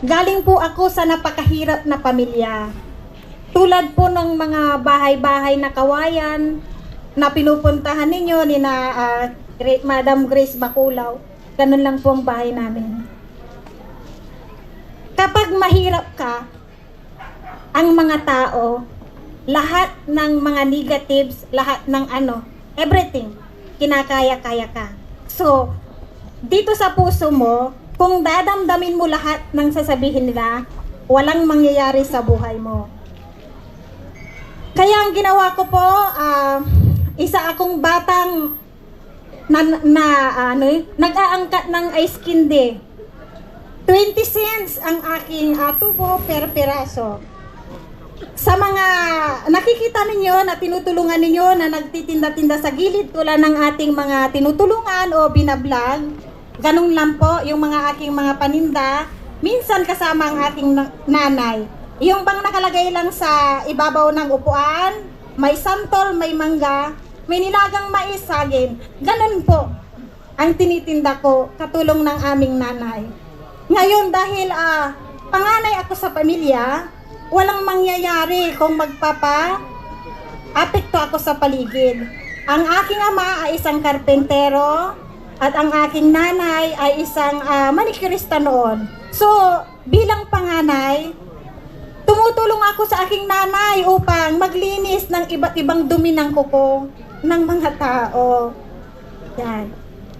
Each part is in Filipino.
Galing po ako sa napakahirap na pamilya. Tulad po ng mga bahay-bahay na kawayan na pinupuntahan ninyo ni na Madam Grace Baculaw. Ganun lang po ang bahay namin. Kapag mahirap ka, ang mga tao, lahat ng mga negatives, lahat ng everything, kinakaya-kaya ka. So, dito sa puso mo, kung dadamdamin mo lahat ng sasabihin nila, walang mangyayari sa buhay mo. Kaya ang ginawa ko po, isa akong batang nag-aangkat ng ice candy. 20 cents ang aking tubo per piraso. Sa mga nakikita ninyo na tinutulungan ninyo na nagtitinda-tinda sa gilid tulad ng ating mga tinutulungan o binablog, ganun lang po yung mga aking mga paninda, minsan kasama ang aking nanay. Yung bang nakalagay lang sa ibabaw ng upuan, may santol, may mangga, may nilagang mais, saging. Ganun po ang tinitinda ko, katulong ng aming nanay. Ngayon dahil panganay ako sa pamilya, walang mangyayari kung apekto ako sa paligid. Ang aking ama ay isang karpentero at ang aking nanay ay isang manicurista noon. So, bilang panganay, tumutulong ako sa aking nanay upang maglinis ng iba't ibang dumi ng kuko ng mga tao. Yan.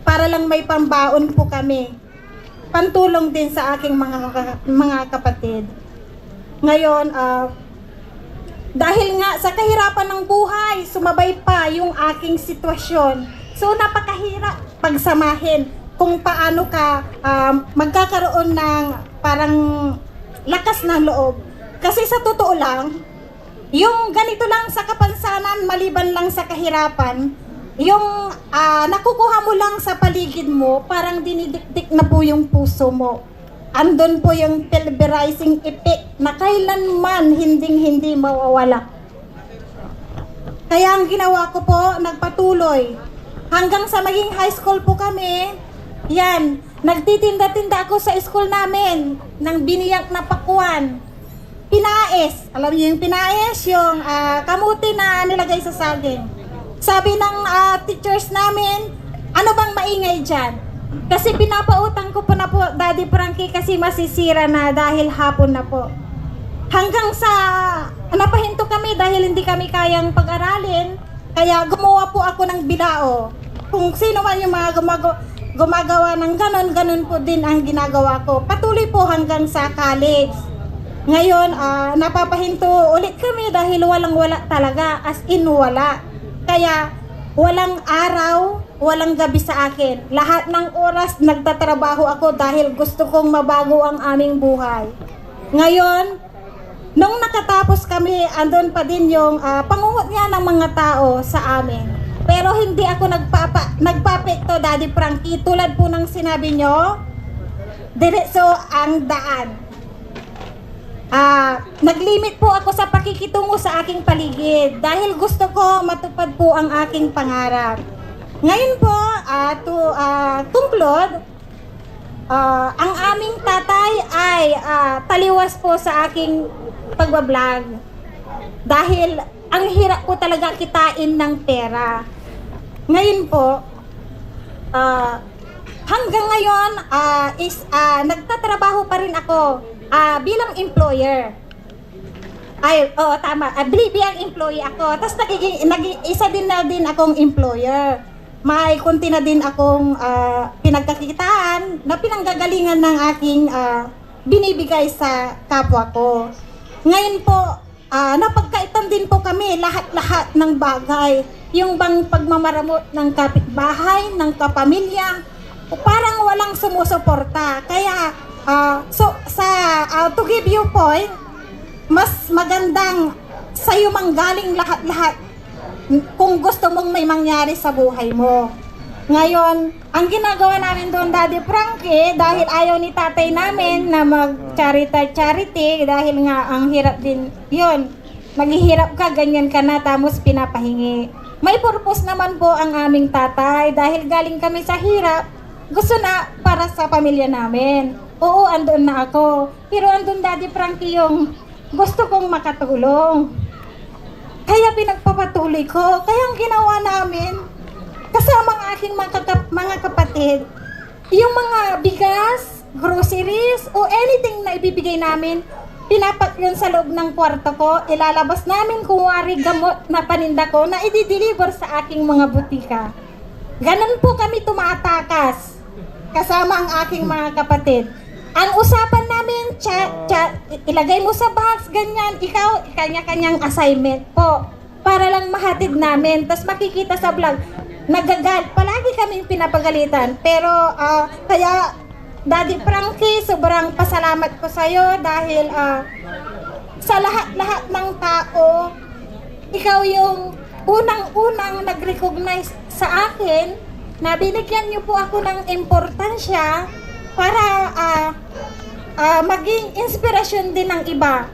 Para lang may pambaon po kami. Pantulong din sa aking mga kapatid. Ngayon, dahil nga sa kahirapan ng buhay, sumabay pa yung aking sitwasyon. So, napakahirap pagsamahin kung paano ka magkakaroon ng parang lakas ng loob. Kasi sa totoo lang, yung ganito lang sa kapansanan, maliban lang sa kahirapan, yung nakukuha mo lang sa paligid mo, parang dinidikdik na po yung puso mo. Andun po yung pulverizing effect na kailanman hindi mawawala. Kaya ang ginawa ko po, nagpatuloy. Hanggang sa maging high school po kami, yan, nagtitinda-tinda ako sa school namin ng biniyak na pakuan. Pinaes, alam niyo yung pinaes, yung kamuti na nilagay sa saging. Sabi ng teachers namin, ano bang maingay dyan? Kasi pinapautang ko po na po, Daddy Frankie, kasi masisira na dahil hapon na po. Hanggang sa napahinto kami dahil hindi kami kayang pag-aralin, kaya gumawa po ako ng bilao. Kung sino man yung mga gumagawa ng ganon po din ang ginagawa ko. Patuloy po hanggang sa college. Ngayon, napapahinto ulit kami dahil walang-wala talaga, as in wala. Kaya, walang araw, walang gabi sa akin. Lahat ng oras nagtatrabaho ako dahil gusto kong mabago ang aming buhay. Ngayon, nung nakatapos kami, andun pa din yung pangungutya ng mga tao sa amin. Pero hindi ako nagpapekto, Daddy Frankie. Tulad po ng sinabi nyo, diretso ang daan. Naglimit po ako sa pakikitungo sa aking paligid dahil gusto ko matupad po ang aking pangarap. Ngayon po, to conclude, ang aming tatay ay taliwas po sa aking pagbablog dahil ang hirap po talaga kitain ng pera. Ngayon po, hanggang ngayon nagtatrabaho pa rin ako bilang employer. Tama. Bilang employee ako. Tapos isa din akong employer. May konti na din akong pinagkakitaan na pinanggagalingan ng aking binibigay sa kapwa ko. Ngayon po, napagkaitan din po kami lahat-lahat ng bagay. Yung bang pagmamaramot ng kapitbahay, ng kapamilya, parang walang sumusuporta. Kaya, to give you point, mas magandang sa'yo manggaling lahat-lahat kung gusto mong may mangyari sa buhay mo. Ngayon, ang ginagawa namin doon, Daddy Frankie, dahil ayaw ni tatay namin na mag-charity, dahil nga ang hirap din yun. Maghihirap ka, ganyan ka na, tapos pinapahingi. May purpose naman po ang aming tatay, dahil galing kami sa hirap, gusto na para sa pamilya namin. Oo, andun na ako. Pero andun, Daddy Frankie, yung gusto kong makatulong. Kaya pinagpapatuloy ko. Kaya ang ginawa namin, kasama ang aking mga kapatid, yung mga bigas, groceries, o anything na ibibigay namin, pinapak yun sa loob ng kwarto ko, ilalabas namin kung wari gamot na paninda ko na i-deliver sa aking mga butika. Ganon po kami tumatakas, kasama ang aking mga kapatid. Ang usapan namin, ilagay mo sa box, ganyan, ikaw, kanya-kanyang assignment po, para lang mahatid namin. Tapos makikita sa vlog, palagi kaming pinapagalitan. Pero, kaya, Daddy Frankie, sobrang pasalamat ko sa'yo dahil sa lahat-lahat ng tao, ikaw yung unang-unang nag-recognize sa akin na binigyan niyo po ako ng importansya para maging inspirasyon din ng iba.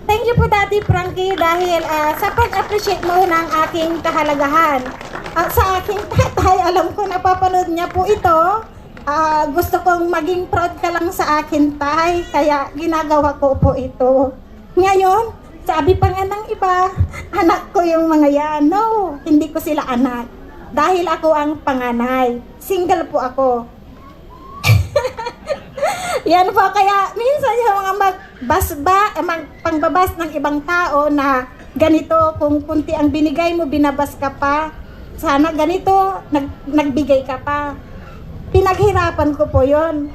Thank you po, Daddy Frankie, dahil sa pag-appreciate mo ng aking kahalagahan. Sa aking tatay, alam ko napapanood niya po ito. Gusto kong maging proud ka lang sa akin, tay, kaya ginagawa ko po ito. Ngayon, sabi pa nga ng iba, anak ko yung mga yan. No, hindi ko sila anak. Dahil ako ang panganay. Single po ako. Yan po, kaya minsan yung mga pangbabas ng ibang tao na ganito, kung kunti ang binigay mo, binabas ka pa. Sana ganito, nagbigay ka pa. Pinaghirapan ko po yon.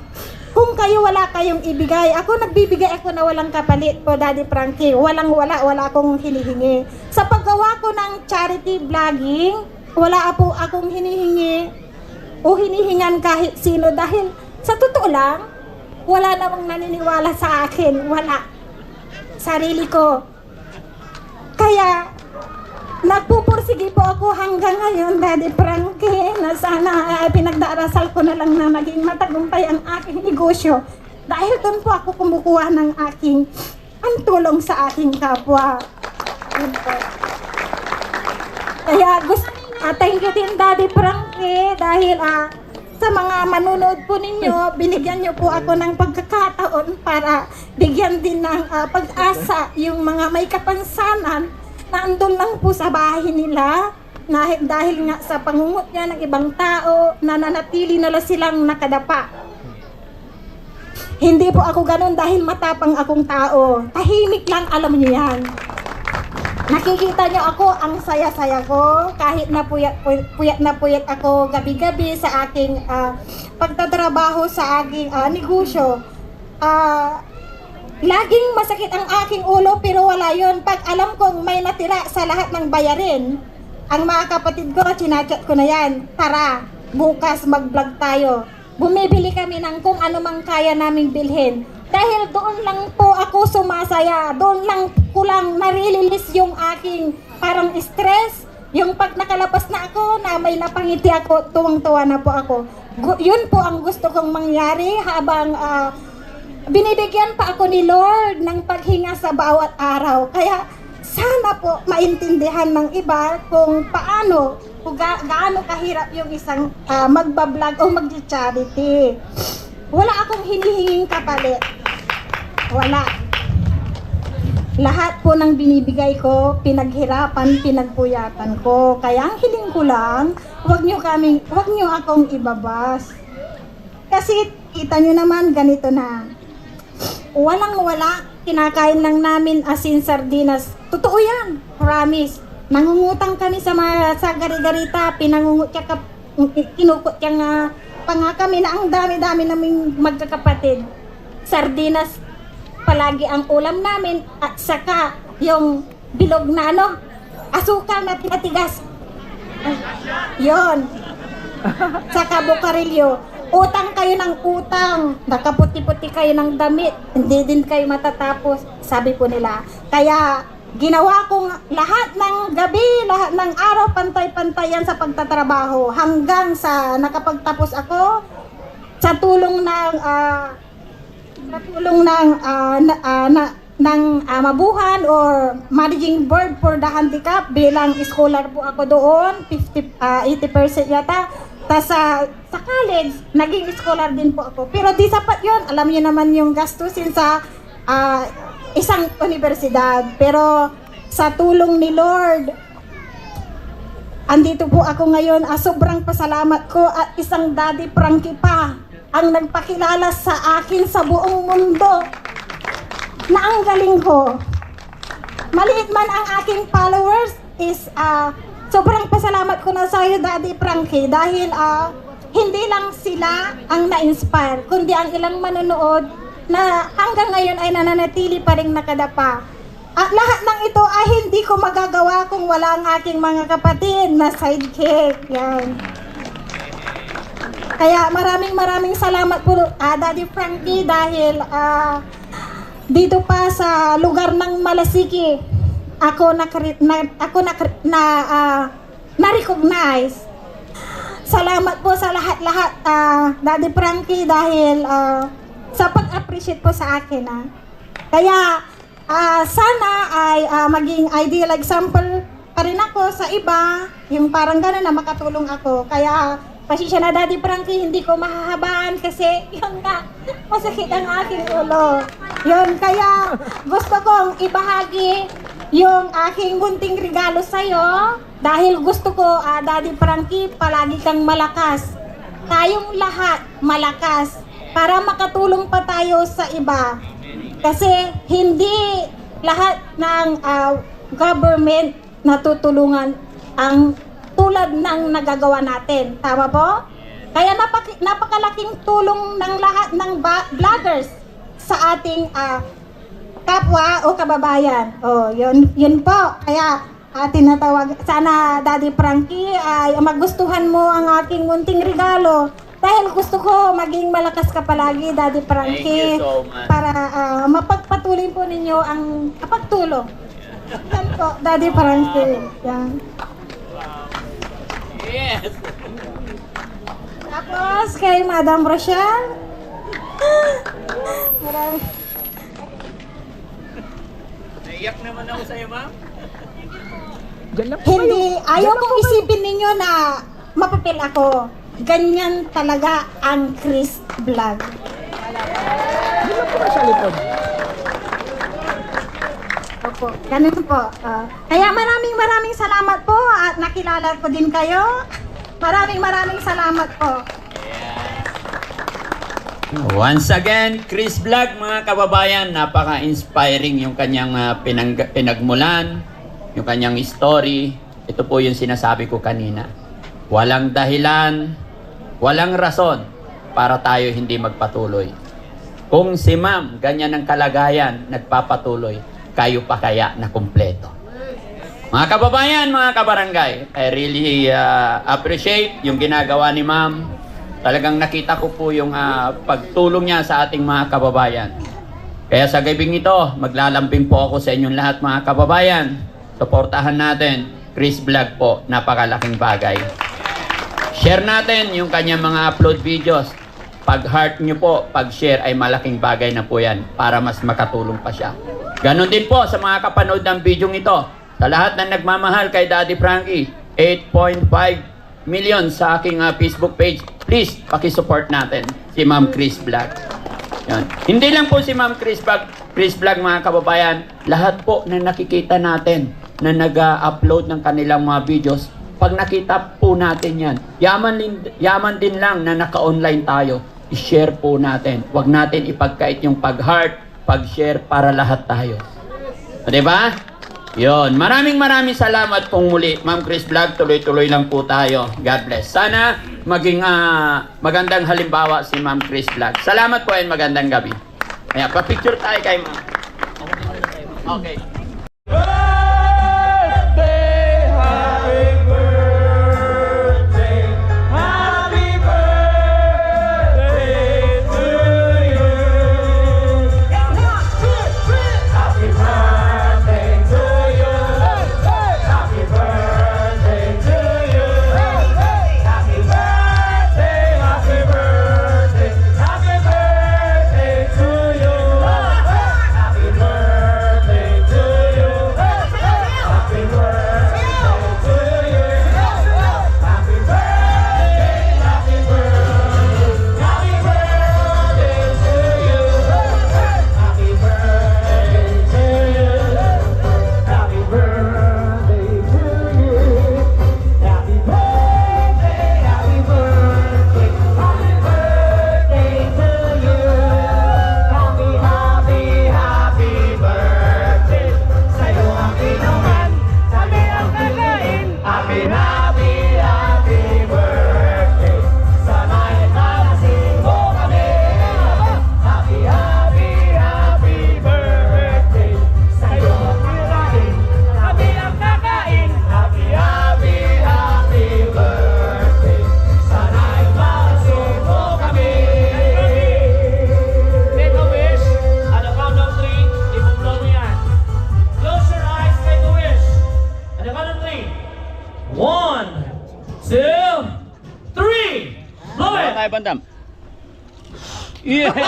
Kung kayo wala kayong ibigay, ako nagbibigay ako na walang kapalit po, Daddy Frankie. Wala akong hinihingi. Sa paggawa ko ng charity vlogging, wala po akong hinihingi o hinihingan kahit sino dahil sa totoo lang, wala namang naniniwala sa akin. Wala. Sarili ko. Kaya, nagpupursige po ako hanggang ngayon, Daddy Frankie, na sana pinagdarasal ko na lang na naging matagumpay ang aking negosyo. Dahil doon po ako kumukuha ng aking tulong sa aking kapwa. Kaya thank you din, Daddy Frankie, dahil sa mga manunood po ninyo, binigyan nyo po ako ng pagkakataon para bigyan din ng pag-asa yung mga may kapansanan na andun lang po sa bahay nila dahil nga sa pangungot niya ng ibang tao, nananatili na lang silang nakadapa. Hindi po ako ganun dahil matapang akong tao. Tahimik lang, alam niyo yan. Nakikita niyo ako, ang saya-saya ko, kahit na puyat ako gabi-gabi sa aking pagtatrabaho sa aking negosyo. Laging masakit ang aking ulo pero wala yon. Pag alam kong may natira sa lahat ng bayarin, ang mga kapatid ko, chinachat ko na yan, tara, bukas mag-vlog tayo. Bumibili kami ng kung ano mang kaya naming bilhin. Dahil doon lang po ako sumasaya, doon lang ko lang narililis yung aking parang stress. Yung pag nakalabas na ako, na may napangiti ako, tuwang-tuwa na po ako. Yun po ang gusto kong mangyari habang binibigyan pa ako ni Lord ng paghinga sa bawat araw. Kaya sana po maintindihan ng iba kung paano, kung gaano kahirap yung isang magbablog o mag-charity. Wala akong hinihinging kapalit. Wala. Lahat po ng binibigay ko, pinaghirapan, pinagpuyatan ko. Kaya ang hiling ko lang, wag nyo akong ibabas. Kasi kita nyo naman, ganito na. Walang-wala, kinakain lang namin asin sardinas. Totoo yan, promise. Nangungutang kami sa gari-garita, kinukot yung nga kami na ang dami-dami naming magkakapatid. Sardinas palagi ang ulam namin at saka yung bilog na asukal na pinatigas. Yon. Saka bukarilyo. Utang kayo ng utang. Nakaputi-puti kayo ng damit. Hindi din kayo matatapos, sabi po nila. Kaya ginawa kong lahat ng gabi, lahat ng araw, pantay-pantay yan sa pagtatrabaho. Hanggang sa nakapagtapos ako sa tulong ng mabuhan or managing board for the handicap. Bilang scholar po ako doon, 80% yata. Tas sa college, naging scholar din po ako. Pero di sapat yun. Alam niyo naman yung gastusin sa isang universidad. Pero sa tulong ni Lord, andito po ako ngayon. Sobrang pasalamat ko at isang Daddy Frankie pa ang nagpakilala sa akin sa buong mundo na ang galing ko. Maliit man ang aking followers is sobrang pasalamat ko na sa iyo, Daddy Frankie, dahil hindi lang sila ang na-inspire, kundi ang ilang manonood na hanggang ngayon ay nananatili pa rin nakadapa. At lahat ng ito ay hindi ko magagawa kung wala ang aking mga kapatid na sidekick. Yan. Kaya maraming salamat po, Daddy Frankie, dahil dito pa sa lugar ng Malasiki, ako na-recognize. Salamat po sa lahat-lahat, Daddy Frankie, dahil sa pag-appreciate po sa akin. Kaya sana ay maging ideal example pa rin ako sa iba, yung parang gano'n na makatulong ako. Kaya pasensya na, Daddy Frankie, hindi ko mahahabaan kasi yun nga, masakit ang aking ulo. Yun, kaya gusto kong ibahagi yung aking munting regalo sa'yo dahil gusto ko, Daddy Frankie, palagi kang malakas. Tayong lahat malakas para makatulong pa tayo sa iba. Kasi hindi lahat ng government natutulungan ang tulad ng nagagawa natin. Tama po? Kaya napakalaking tulong ng lahat ng vloggers sa ating kapwa o kababayan. Yun po. Kaya tinatawag, sana Daddy Frankie ay magustuhan mo ang aking munting regalo. Dahil gusto ko maging malakas ka palagi, Daddy Frankie. Thank you so much. Para mapagpatuloy po ninyo ang pagtulong. Yan po, Daddy Frankie. Yan. Yes! Tapos kay Madam Rochelle. Maraming. Naiyak naman ako sa'yo, ma'am. Hindi, ayaw kong isipin ninyo na mapapil ako. Ganyan talaga ang Chris Vlog. Diyan po sa likod. Opo, ganun po. Kaya maraming salamat po at nakilala ko din kayo. Maraming salamat po. Once again, Chris Vlog, mga kababayan, napaka-inspiring yung kanyang pinagmulan, yung kanyang story. Ito po yung sinasabi ko kanina. Walang dahilan, walang rason para tayo hindi magpatuloy. Kung si ma'am, ganyan ang kalagayan, nagpapatuloy, kayo pa kaya na kumpleto. Mga kababayan, mga kabarangay, I really appreciate yung ginagawa ni ma'am. Talagang nakita ko po yung pagtulong niya sa ating mga kababayan. Kaya sa gabing ito, maglalambing po ako sa inyong lahat, mga kababayan. Suportahan natin, Chris Vlog po, napakalaking bagay. Share natin yung kanyang mga upload videos. Pag heart nyo po, pag share ay malaking bagay na po yan para mas makatulong pa siya. Ganon din po sa mga kapanood ng video ito. Sa lahat na nagmamahal kay Daddy Frankie, 8.5 million sa aking Facebook page. Please, pakisupport natin si Ma'am Chris Vlog. Yan. Hindi lang po si Ma'am Chris Vlog, mga kababayan. Lahat po na nakikita natin na nag-upload ng kanilang mga videos, pag nakita po natin yan, yaman din lang na naka-online tayo, i-share po natin. Huwag natin ipagkait yung pag-heart, pag-share para lahat tayo. O, diba? Yun. Maraming salamat pong muli, Ma'am Chris Vlog. Tuloy-tuloy lang po tayo. God bless. Sana maging magandang halimbawa si Ma'am Chris Vlog. Salamat po and magandang gabi. Kaya, pa-picture tayo kay Ma'am. Okay. To Yeah! Happy,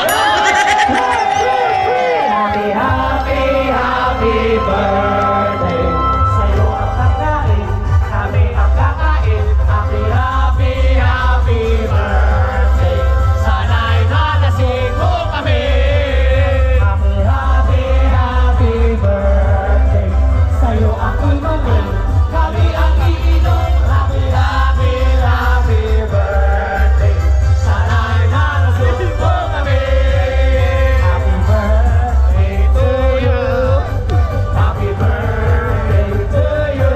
happy, happy birthday. Sa'yo ang kakain, kami ang kakain. Happy, happy, happy birthday. Sana'y nalasing mo kami. Happy, happy, happy birthday. Sa'yo ang inumin, kami ang iinom. Happy, happy, happy birthday. Sana'y nalasing mo kami. Happy birthday to you. Happy birthday to you.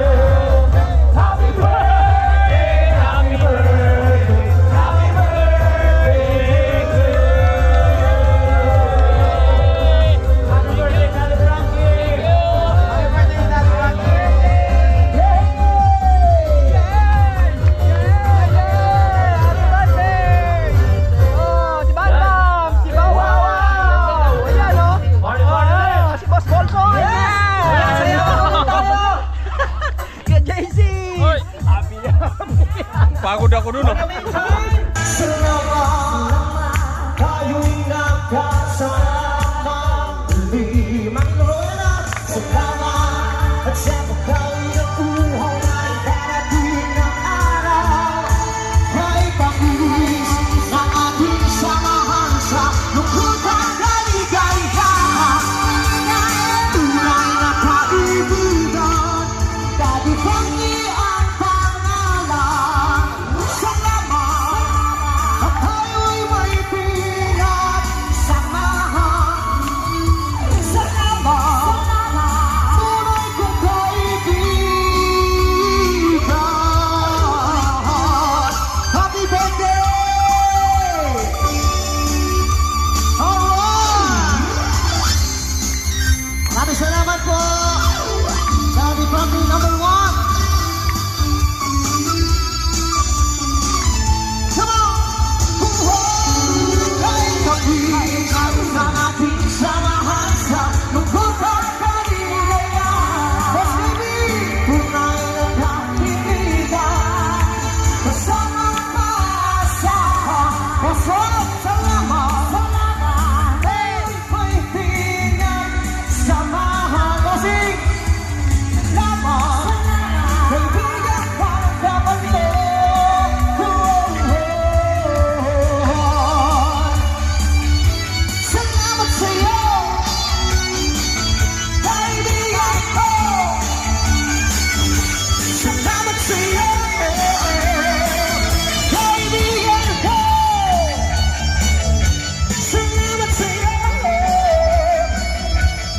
Happy birthday, happy birthday, happy birthday to you. Happy birthday, Daddy Frankie. Happy birthday, Daddy Frankie. Yay! Happy birthday! Oh, si Bandam! Si Bawaw! Ayan, oh! Morning, morning! Si Boss Bolso! Kaya JC! Happy, happy! Pagod ako dun, oh! Salamat, tayo'y nagkasama. Limang luna, salamat. At sa pagkain ng uhaw ay darating ng araw. May pag-ibig na ating samahan sa lungkot at kaligayahan. Tunay na kaibigan, Daddy Frankie ang pangalan. Salamat, at tayo'y may pinagsamahan. Salamat, tunay kong kaibigan. Happy birthday! Alright! Maraming salamat po! Daddy Frankie number 1! Come on! Ay kapitan na ating samahan sa lungkot at kaligayahan. Mas baby, tunay na kaibigan, kasama maasahan. Masarap, salamat, salamat. Ay may pinagsamahan. Kasing salamat, kaibigan, parang kapatid. Salamat sa'yo, kaibigan ko. Salamat sa'yo, kaibigan ko. Salamat sa'yo,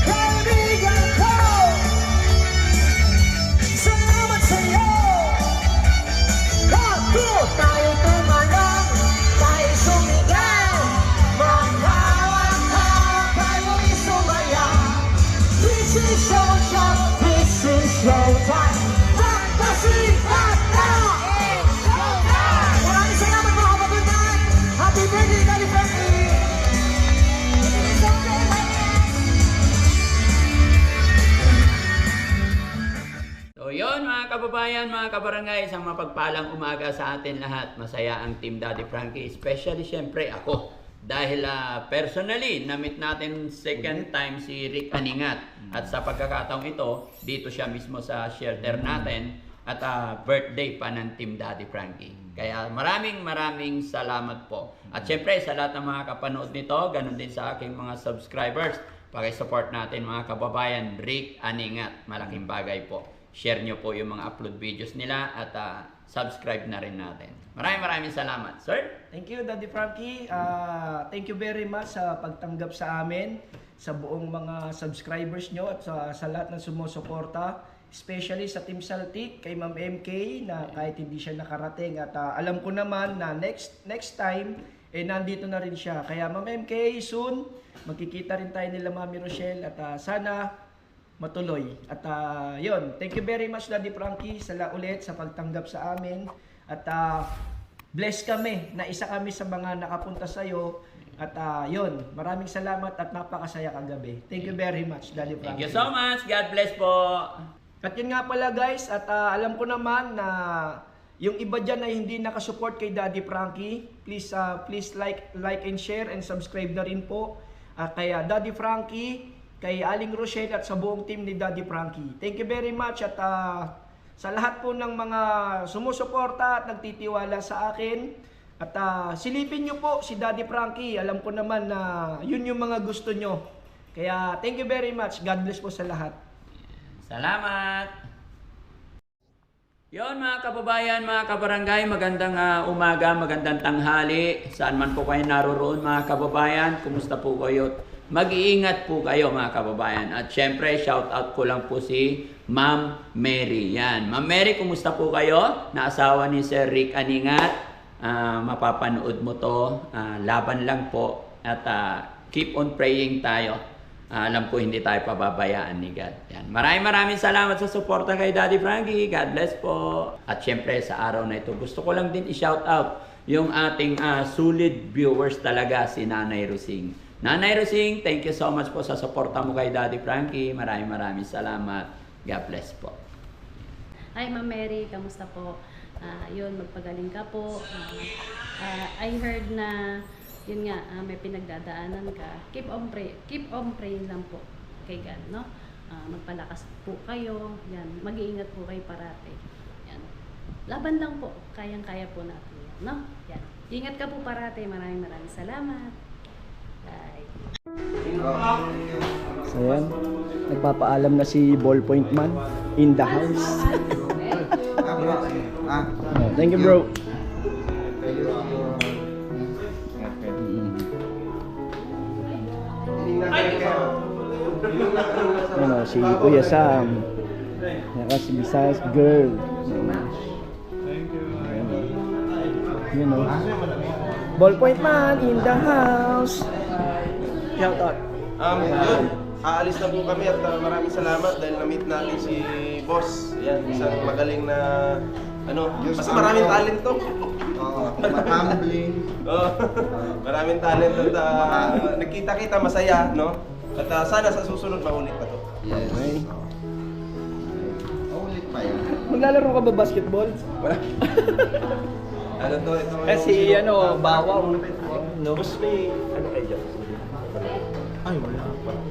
kaibigan ko. Salamat sa'yo. Bago tayo tumalong, tayo sumigaw. Maghawak-hawak tayo'y sumayaw. This is showtime, this is showtime. Magpasikat na! Showtime! Maraming salamat mga kapatid. Happy birthday, Daddy Frankie! So yun mga kababayan, mga kabarangay, isang mapagpalang umaga sa atin lahat. Masaya ang Team Daddy Frankie, especially syempre ako. Dahil personally, na-meet natin second time si Rick Aningat. At sa pagkakataong ito, dito siya mismo sa shelter natin. At birthday pa ng Team Daddy Frankie. Kaya maraming salamat po. At syempre sa lahat ng mga kapanood nito, ganun din sa aking mga subscribers. Pakisupport natin mga kababayan, Rick Aningat. Malaking bagay po. Share nyo po yung mga upload videos nila at subscribe na rin natin. Maraming salamat. Sir? Thank you, Daddy Frankie. Thank you very much sa pagtanggap sa amin, sa buong mga subscribers nyo at sa lahat ng sumusuporta. Especially sa Team Saltik, kay Ma'am MK na kahit hindi siya nakarating. At alam ko naman na next time, nandito na rin siya. Kaya Ma'am MK, soon, magkikita rin tayo nila Mami Rochelle at sana matuloy. At yun, thank you very much Daddy Frankie ulit sa pagtanggap sa amin. At blessed kami na isa kami sa mga nakapunta sa'yo. At yun, maraming salamat at napakasaya kagabi. Thank you very much Daddy Frankie. Thank you so much. God bless po. At yun nga pala guys, at alam ko naman na Yung iba dyan na hindi nakasupport kay Daddy Frankie, please like and share and subscribe na rin po. Kay Daddy Frankie, kay Aling Rochelle at sa buong team ni Daddy Frankie. Thank you very much at sa lahat po ng mga sumusuporta at nagtitiwala sa akin. At silipin nyo po si Daddy Frankie. Alam ko naman na yun yung mga gusto nyo. Kaya thank you very much. God bless po sa lahat. Salamat! Yon mga kababayan, mga kabarangay, magandang umaga, magandang tanghali. Saan man po kayo naroroon mga kababayan, kumusta po kayo? Mag-iingat po kayo mga kababayan. At syempre, shout out ko lang po si Ma'am Mary. Yan. Ma'am Mary, kumusta po kayo? Naasawa ni Sir Rick Aningat. Mapapanood mo to. Laban lang po. At keep on praying tayo. Alam ko hindi tayo pababayaan ni God. Yan. Maraming salamat sa suporta kay Daddy Frankie. God bless po. At syempre sa araw na ito, gusto ko lang din i-shout out yung ating solid viewers talaga, si Nanay Rosing. Nanay Rosing, thank you so much po sa suporta mo kay Daddy Frankie. Maraming salamat. God bless po. Hi Ma'am Mary, kamusta po? Yun, magpagaling ka po. I heard na yun nga, may pinagdadaanan ka. Keep on praying lang po kay God, no? Magpalakas po kayo. Yan, mag-iingat po kayo parate. Yan. Laban lang po, kayang-kaya po natin yan, no? Yan. Ingat ka po parate. Maraming salamat. Bye. So yan, nagpapaalam na si Ballpoint Man in the house. Thank you bro. Ano, si Kuya Sam. Naka si Visayas girl. You know. Ballpoint Man in the house. Shout out. Yun, aalis na po kami at maraming salamat dahil na-meet natin si Boss. Yan, isang magaling na kasi maraming talent to. Makambling. Maraming talent at nagkita-kita masaya, no? At sana sa susunod maulit pa to. Yes. Okay. Ulit pa yan. Maglalaro ka ba basketball? Ano to, ito Kasi bawaw. No? Boss, may kayo dyan? Ay, wala.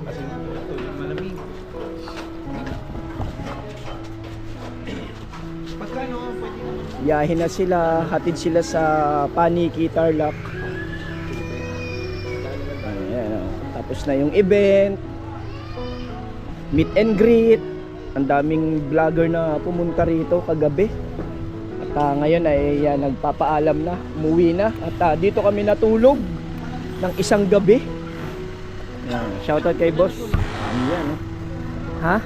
Kasi ito yung malamig. Pagkano, pwede naman. Yahin na sila, hatid sila sa Paniki Tarlac. Ayan, tapos na yung event. Meet and greet. Ang daming vlogger na pumunta rito kagabi. At ngayon ay nagpapaalam na, umuwi na. At dito kami natulog ng isang gabi. Ayan, shoutout kay boss. Ayan, ha?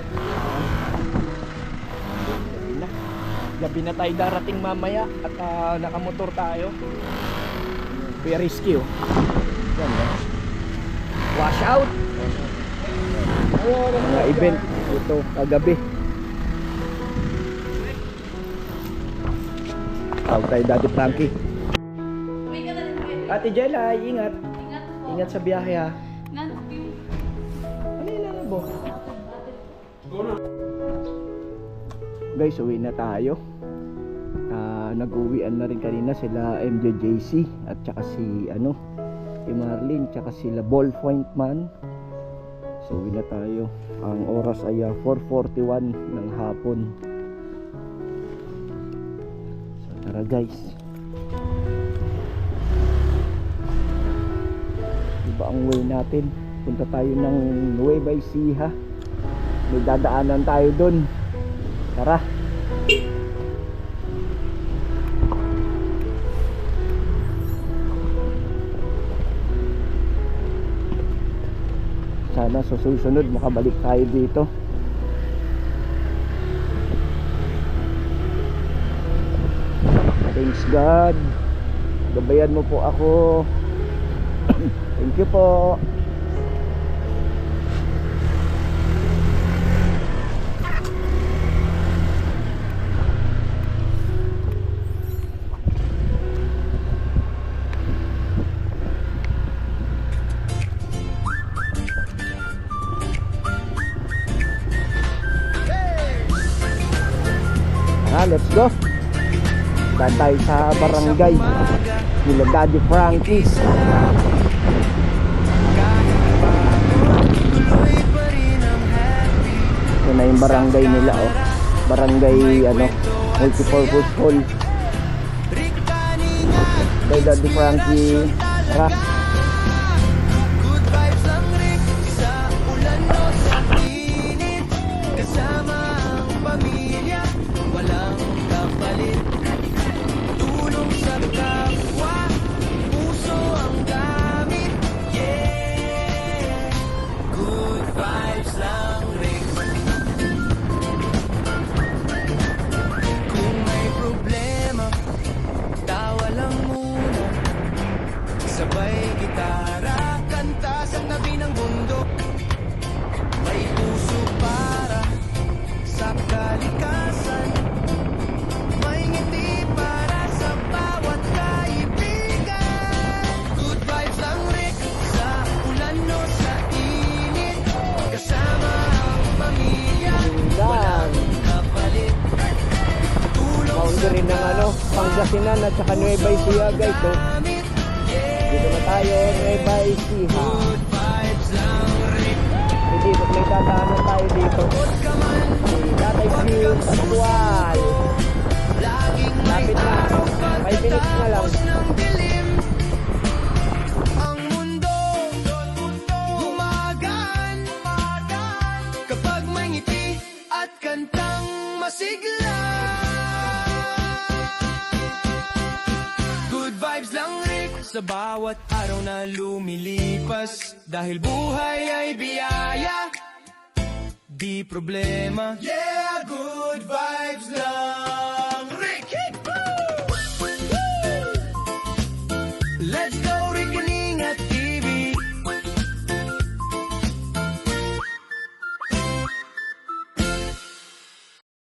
Gabi na tayo darating mamaya at nakamotor tayo. Kuya Risky, oh. Yan, wash out. Mga event ito kagabi. Tawag tayo Daddy Frankie. Ate Jella, ingat. Ingat sa biyahe ha. Ano yun na bo? Guys, uwi na tayo. Nag-uwian na rin kanina sila MJJC at saka si si Marlene tsaka sila Ballpoint Man. So uwi na tayo. Ang oras ay 4:41 ng hapon. So tara guys. Iba ang way natin. Punta tayo ng Nueva Ecija. May dadaanan tayo dun. Tara. Sana sa susunod makabalik tayo dito. Thanks God. Gabayan mo po ako. Thank you po. Let's go. Dahil tayo sa barangay nila Daddy Frankie. Ito na yung barangay nila, oh. Barangay, multipurpose hall. Kay Daddy Frankie. Tara. Sabay gitara, kanta sa tabi ng bundok. May puso para sa kalikasan. May ngiti para sa bawat kaibigan. Good vibes lang Rick, sa ulan o sa init. Kasama ang pamilya, walang kapalit. Boundary ng Pangasinan at saka Nueva Ecija, guys, oh. Dito na tayo, Nueva Ecija. Dito, may dadaanan tayo dito. Si Tatay Phil Pascual. Lapit na. 5 minutes na lang. Ang mundo gumagaan kapag may ngiti at kantang masigla. Good vibes lang Rick sa bawat araw na lumilipas. Dahil buhay ay biyaya, di problema. Yeah, good vibes lang.